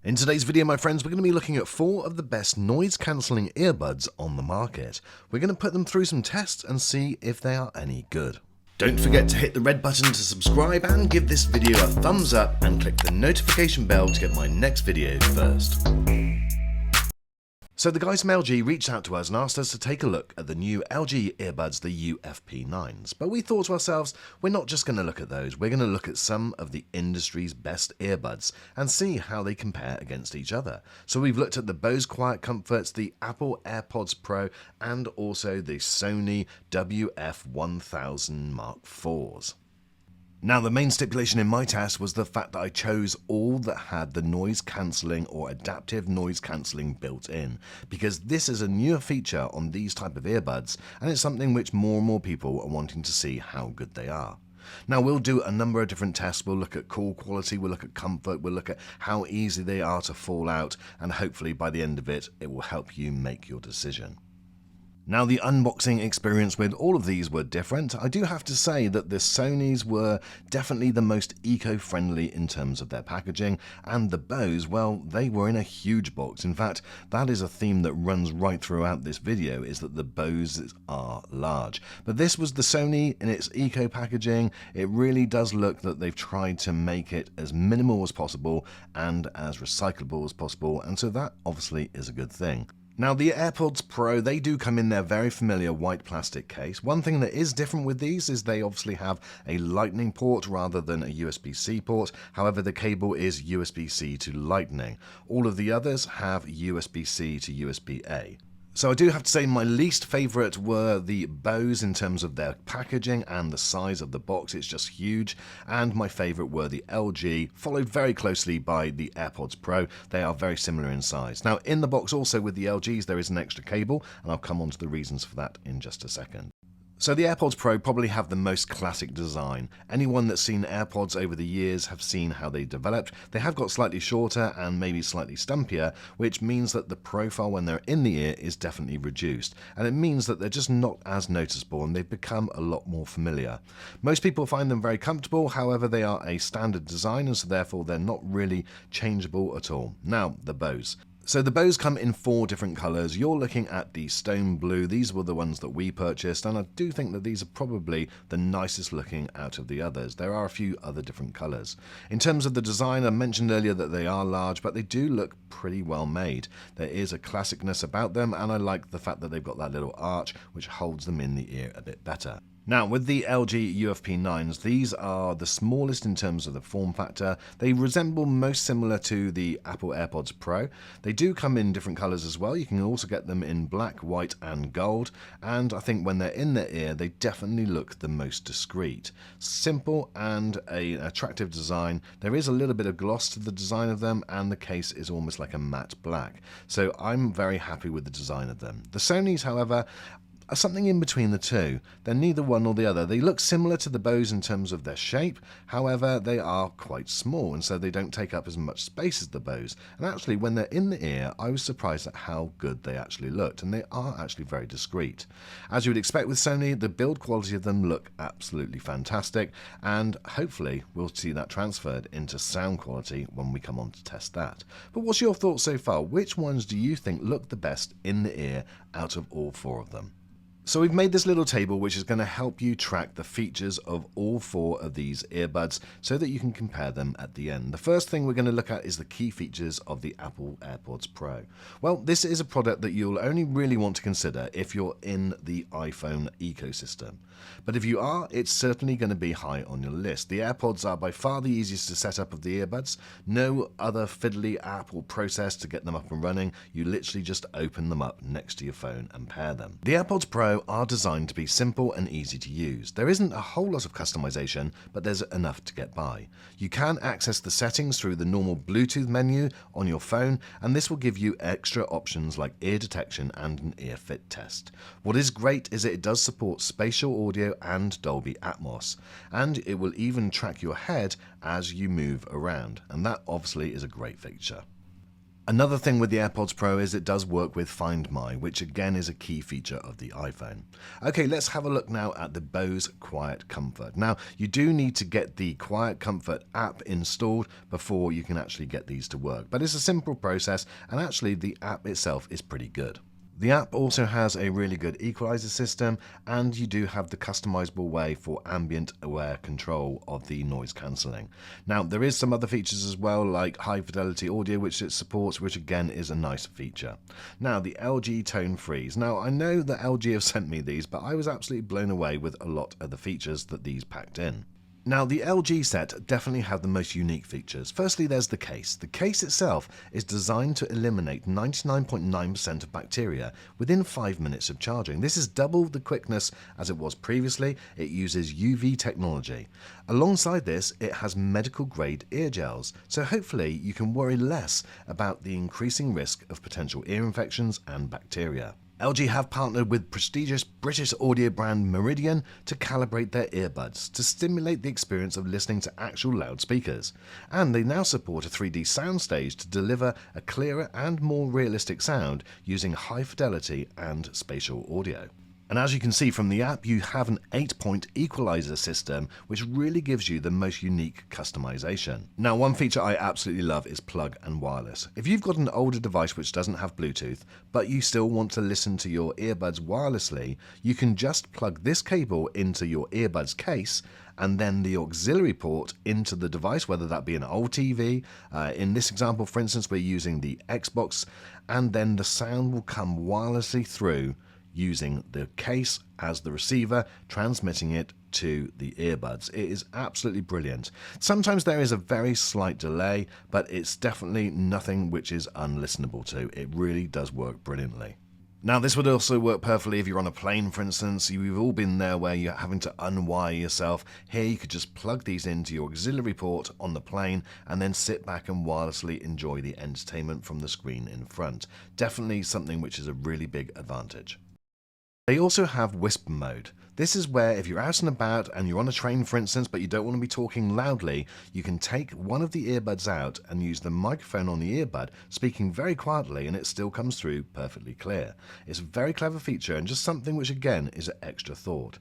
In today's video, my friends, we're going to be looking at 4 of the best noise-cancelling earbuds on the market. We're going to put them through some tests and see if they are any good. Don't forget to hit the red button to subscribe and give this video a thumbs up and click the notification bell to get my next video first. So the guys from LG reached out to us and asked us to take a look at the new LG earbuds, the UFP9s. But we thought to ourselves, we're not just going to look at those, we're going to look at some of the industry's best earbuds and see how they compare against each other. So we've looked at the Bose Quiet Comforts, the Apple AirPods Pro, and also the Sony WF-1000 Mark IVs. Now, the main stipulation in my test was the fact that I chose all that had the noise cancelling or adaptive noise cancelling built in, because this is a newer feature on these type of earbuds, and it's something which more and more people are wanting to see how good they are. Now, we'll do a number of different tests. We'll look at call quality, we'll look at comfort, we'll look at how easy they are to fall out, and hopefully by the end of it, it will help you make your decision. Now, the unboxing experience with all of these were different. I do have to say that the Sonys were definitely the most eco-friendly in terms of their packaging, and the Bose, well, they were in a huge box. In fact, that is a theme that runs right throughout this video, is that the Boses are large. But this was the Sony in its eco packaging. It really does look that they've tried to make it as minimal as possible and as recyclable as possible, and so that obviously is a good thing. Now, the AirPods Pro, they do come in their very familiar white plastic case. One thing that is different with these is they obviously have a Lightning port rather than a USB-C port. However, the cable is USB-C to Lightning. All of the others have USB-C to USB-A. So I do have to say my least favourite were the Bose in terms of their packaging and the size of the box. It's just huge. And my favourite were the LG, followed very closely by the AirPods Pro. They are very similar in size. Now, in the box also with the LGs there is an extra cable, and I'll come on to the reasons for that in just a second. So the AirPods Pro probably have the most classic design. Anyone that's seen AirPods over the years have seen how they developed. They have got slightly shorter and maybe slightly stumpier, which means that the profile when they're in the ear is definitely reduced. And it means that they're just not as noticeable and they've become a lot more familiar. Most people find them very comfortable, however they are a standard design and so therefore they're not really changeable at all. Now, the Bose. So the Bose come in 4 different colours. You're looking at the stone blue. These were the ones that we purchased, and I do think that these are probably the nicest looking out of the others. There are a few other different colours. In terms of the design, I mentioned earlier that they are large, but they do look pretty well made. There is a classicness about them, and I like the fact that they've got that little arch which holds them in the ear a bit better. Now, with the LG UFP9s, these are the smallest in terms of the form factor. They resemble most similar to the Apple AirPods Pro. They do come in different colours as well. You can also get them in black, white and gold. And I think when they're in their ear, they definitely look the most discreet. Simple and an attractive design. There is a little bit of gloss to the design of them, and the case is almost like a matte black. So I'm very happy with the design of them. The Sonys, however, are something in between the two. They're neither one nor the other. They look similar to the Bose in terms of their shape, however they are quite small and so they don't take up as much space as the Bose. And actually when they're in the ear, I was surprised at how good they actually looked, and they are actually very discreet. As you would expect with Sony, the build quality of them look absolutely fantastic, and hopefully we'll see that transferred into sound quality when we come on to test that. But what's your thoughts so far? Which ones do you think look the best in the ear out of all 4 of them? So we've made this little table which is going to help you track the features of all 4 of these earbuds so that you can compare them at the end. The first thing we're going to look at is the key features of the Apple AirPods Pro. Well, this is a product that you'll only really want to consider if you're in the iPhone ecosystem. But if you are, it's certainly going to be high on your list. The AirPods are by far the easiest to set up of the earbuds. No other fiddly app or process to get them up and running. You literally just open them up next to your phone and pair them. The AirPods Pro are designed to be simple and easy to use. There isn't a whole lot of customization, but there's enough to get by. You can access the settings through the normal Bluetooth menu on your phone, and this will give you extra options like ear detection and an ear fit test. What is great is that it does support spatial audio and Dolby Atmos, and it will even track your head as you move around, and that obviously is a great feature. Another thing with the AirPods Pro is it does work with Find My, which again is a key feature of the iPhone. Okay, let's have a look now at the Bose Quiet Comfort. Now, you do need to get the Quiet Comfort app installed before you can actually get these to work, but it's a simple process, and actually the app itself is pretty good. The app also has a really good equalizer system, and you do have the customizable way for ambient aware control of the noise cancelling. Now, there is some other features as well, like high fidelity audio, which it supports, which again is a nice feature. Now, the LG Tone Freeze. Now, I know that LG have sent me these, but I was absolutely blown away with a lot of the features that these packed in. Now, the LG set definitely have the most unique features. Firstly, there's the case. The case itself is designed to eliminate 99.9% of bacteria within 5 minutes of charging. This is double the quickness as it was previously. It uses UV technology. Alongside this, it has medical grade ear gels, so hopefully you can worry less about the increasing risk of potential ear infections and bacteria. LG have partnered with prestigious British audio brand Meridian to calibrate their earbuds to stimulate the experience of listening to actual loudspeakers. And they now support a 3D soundstage to deliver a clearer and more realistic sound using high fidelity and spatial audio. And as you can see from the app, you have an 8-point equalizer system, which really gives you the most unique customization. Now, one feature I absolutely love is plug and wireless. If you've got an older device which doesn't have Bluetooth, but you still want to listen to your earbuds wirelessly, you can just plug this cable into your earbuds case and then the auxiliary port into the device, whether that be an old TV. In this example, for instance, we're using the Xbox, and then the sound will come wirelessly through using the case as the receiver, transmitting it to the earbuds. It is absolutely brilliant. Sometimes there is a very slight delay, but it's definitely nothing which is unlistenable to. It really does work brilliantly. Now, this would also work perfectly if you're on a plane, for instance. You've all been there where you're having to unwire yourself. Here you could just plug these into your auxiliary port on the plane and then sit back and wirelessly enjoy the entertainment from the screen in front. Definitely something which is a really big advantage. They also have whisper mode. This is where if you're out and about and you're on a train, for instance, but you don't want to be talking loudly, you can take one of the earbuds out and use the microphone on the earbud, speaking very quietly, and it still comes through perfectly clear. It's a very clever feature and just something which again is an extra thought.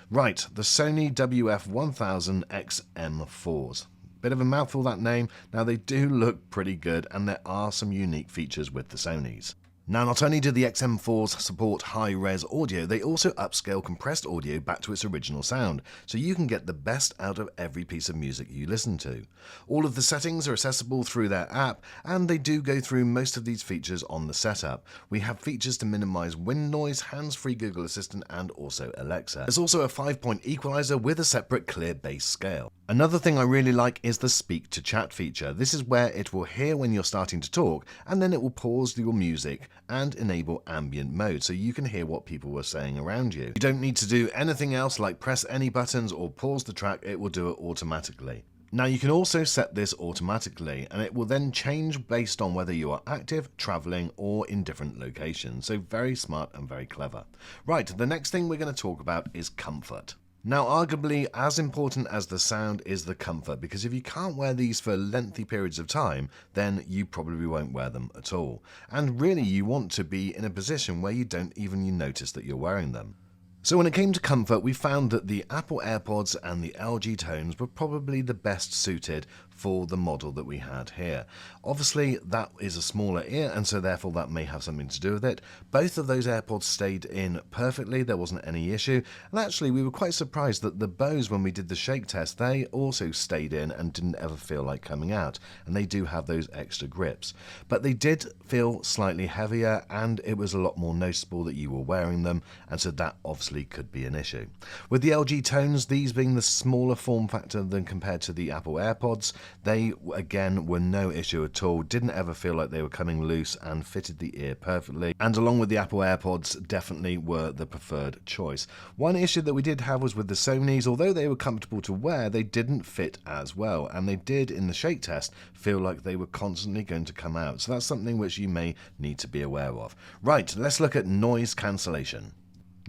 Right, the Sony WF-1000 XM4s. Bit of a mouthful, that name. Now, they do look pretty good, and there are some unique features with the Sonys. Now, not only do the XM4s support high-res audio, they also upscale compressed audio back to its original sound, so you can get the best out of every piece of music you listen to. All of the settings are accessible through their app, and they do go through most of these features on the setup. We have features to minimize wind noise, hands-free Google Assistant, and also Alexa. There's also a 5-point equalizer with a separate clear bass scale. Another thing I really like is the speak to chat feature. This is where it will hear when you're starting to talk, and then it will pause your music and enable ambient mode so you can hear what people are saying around you. You don't need to do anything else like press any buttons or pause the track, it will do it automatically. Now, you can also set this automatically, and it will then change based on whether you are active, traveling, or in different locations. So very smart and very clever. Right, the next thing we're going to talk about is comfort. Now, arguably as important as the sound is the comfort, because if you can't wear these for lengthy periods of time, then you probably won't wear them at all. And really, you want to be in a position where you don't even notice that you're wearing them. So when it came to comfort, we found that the Apple AirPods and the LG Tones were probably the best suited for the model that we had here. Obviously, that is a smaller ear, and so therefore that may have something to do with it. Both of those AirPods stayed in perfectly, there wasn't any issue. And actually, we were quite surprised that the Bose, when we did the shake test, they also stayed in and didn't ever feel like coming out. And they do have those extra grips. But they did feel slightly heavier, and it was a lot more noticeable that you were wearing them, and so that obviously could be an issue. With the LG Tones, these being the smaller form factor than compared to the Apple AirPods, they again were no issue at all, didn't ever feel like they were coming loose and fitted the ear perfectly, and along with the Apple AirPods definitely were the preferred choice. One issue that we did have was with the Sonys. Although they were comfortable to wear, they didn't fit as well, and they did in the shake test feel like they were constantly going to come out, so that's something which you may need to be aware of. Right, let's look at noise cancellation.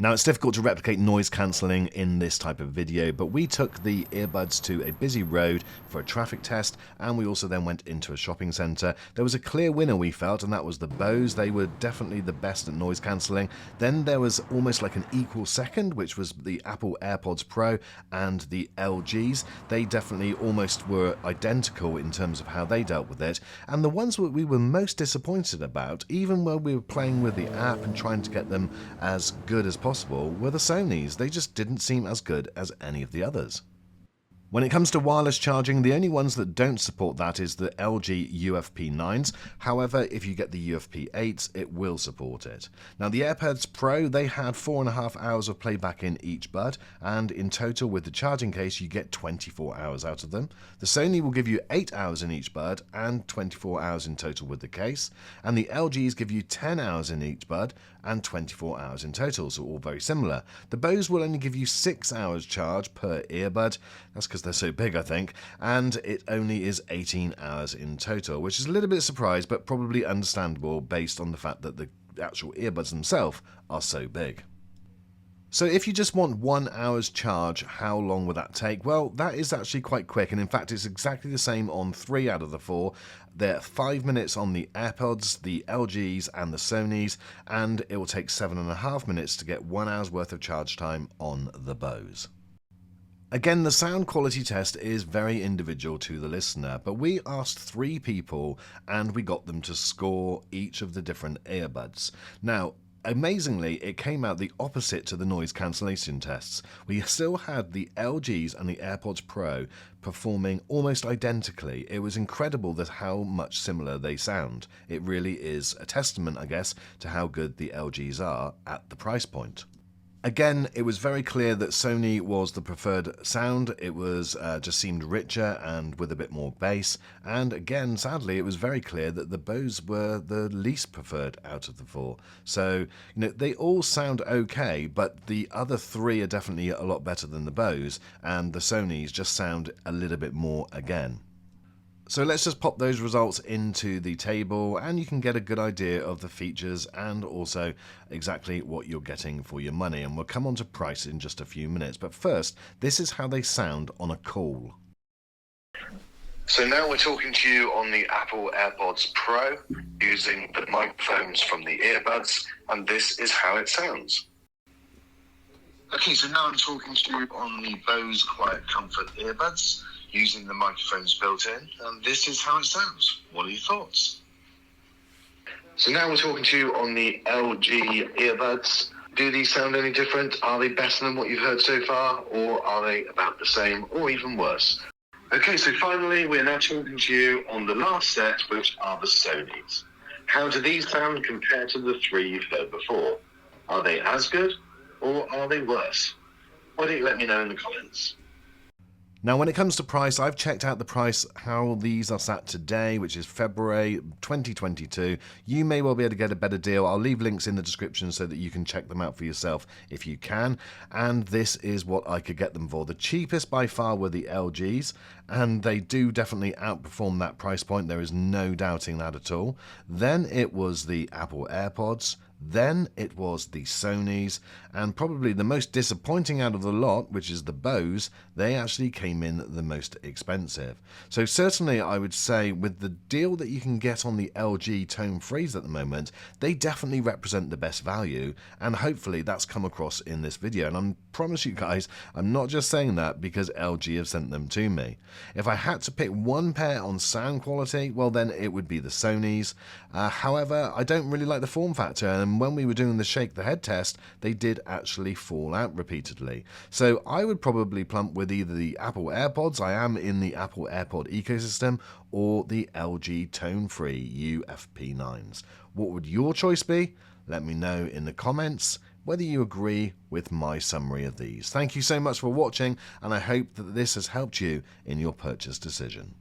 Now, it's difficult to replicate noise cancelling in this type of video, but we took the earbuds to a busy road for a traffic test, and we also then went into a shopping centre. There was a clear winner, we felt, and that was the Bose. They were definitely the best at noise cancelling. Then there was almost like an equal second, which was the Apple AirPods Pro and the LGs. They definitely almost were identical in terms of how they dealt with it. And the ones that we were most disappointed about, even when we were playing with the app and trying to get them as good as possible, were the Sonys. They just didn't seem as good as any of the others. When it comes to wireless charging, the only ones that don't support that is the LG UFP9s. However, if you get the UFP8s, it will support it. Now, the AirPods Pro, they had 4.5 hours of playback in each bud, and in total with the charging case, you get 24 hours out of them. The Sony will give you 8 hours in each bud and 24 hours in total with the case, and the LGs give you 10 hours in each bud and 24 hours in total, so all very similar. The Bose will only give you 6 hours charge per earbud. That's because they're so big, I think, and it only is 18 hours in total, which is a little bit surprised, but probably understandable based on the fact that the actual earbuds themselves are so big. So if you just want 1 hour's charge, how long would that take? Well, that is actually quite quick, and in fact it's exactly the same on 3 out of the 4. They're 5 minutes on the AirPods, the LGs and the Sonys, and it will take 7.5 minutes to get 1 hour's worth of charge time on the Bose. Again, the sound quality test is very individual to the listener, but we asked 3 people and we got them to score each of the different earbuds. Now, amazingly, it came out the opposite to the noise cancellation tests. We still had the LGs and the AirPods Pro performing almost identically. It was incredible that how much similar they sound. It really is a testament, I guess, to how good the LGs are at the price point. Again, it was very clear that Sony was the preferred sound. It was just seemed richer and with a bit more bass. And again, sadly, it was very clear that the Bose were the least preferred out of the 4. So, they all sound okay, but the other 3 are definitely a lot better than the Bose, and the Sonys just sound a little bit more again. So let's just pop those results into the table and you can get a good idea of the features and also exactly what you're getting for your money. And we'll come on to price in just a few minutes. But first, this is how they sound on a call. So now we're talking to you on the Apple AirPods Pro using the microphones from the earbuds, and this is how it sounds. Okay, so now I'm talking to you on the Bose Quiet Comfort earbuds using the microphones built in, and this is how it sounds. What are your thoughts? So now we're talking to you on the LG earbuds. Do these sound any different? Are they better than what you've heard so far, or are they about the same, or even worse? Okay, so finally we're now talking to you on the last set, which are the Sonys. How do these sound compared to the 3 you've heard before? Are they as good, or are they worse? Why don't you let me know in the comments? Now, when it comes to price, I've checked out the price, how these are sat today, which is February 2022. You may well be able to get a better deal. I'll leave links in the description so that you can check them out for yourself if you can. And this is what I could get them for. The cheapest by far were the LGs, and they do definitely outperform that price point. There is no doubting that at all. Then it was the Apple AirPods. Then it was the Sonys, and probably the most disappointing out of the lot, which is the Bose, they actually came in the most expensive. So certainly I would say with the deal that you can get on the LG Tone Frees at the moment, they definitely represent the best value, and hopefully that's come across in this video. And I promise you guys, I'm not just saying that because LG have sent them to me. If I had to pick one pair on sound quality, well then it would be the Sonys. However, I don't really like the form factor, and when we were doing the shake the head test, they did actually fall out repeatedly. So I would probably plump with either the Apple AirPods, I am in the Apple AirPod ecosystem, or the LG Tone Free UFP9s. What would your choice be? Let me know in the comments whether you agree with my summary of these. Thank you so much for watching, and I hope that this has helped you in your purchase decision.